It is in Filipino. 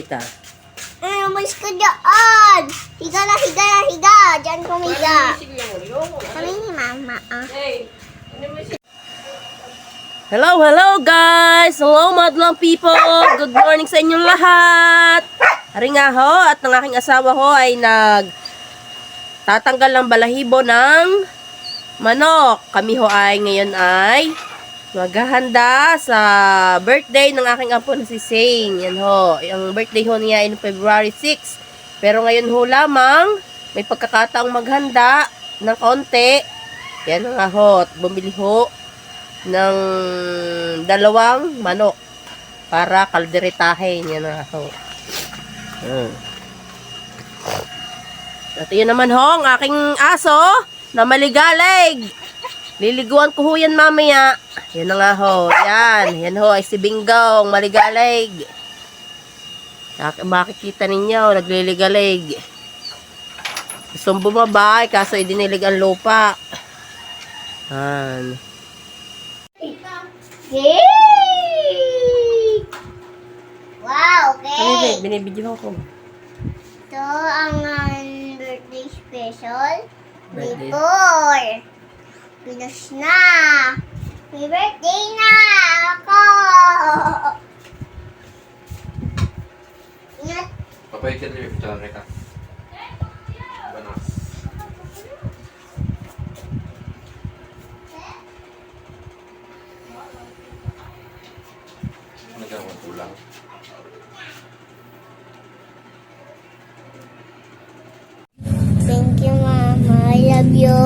kita. Umalis ka dyan! Higa na, higa na, higa! Diyan kumiga. Kami ni mama, Hello, hello guys! Hello, madlang people! Good morning sa inyong lahat! Hari nga ho, at ng aking asawa ho ay tatanggal ng balahibo ng manok. Kami ho ay ngayon ay maghahanda sa birthday ng aking apo na si Zane. Yan ho, yung birthday ho niya ay February 6. Pero ngayon ho lamang, may pagkakataong maghanda ng konti. Yan nga ho, at bumili ho ng 2 manok para kalderetahin. Yan na ho. At yun naman ho, ang aking aso na maligalig. Liliguan ko ho yan mamaya. Yan na nga ho. Yan ho ay si Binggong maligalig. Makikita ninyo, nagliligalig. Gustong bumaba, kaso idinilig ang lupa. Yan. Yay! Wow, okay. Binibidyo ko. Ito ang birthday special. Birthday. Before. Pinos na. May birthday na ako. Ingat. Papay ka rin, picture ka. Banas. Nagawang kulang. Thank you, Mama. I love you.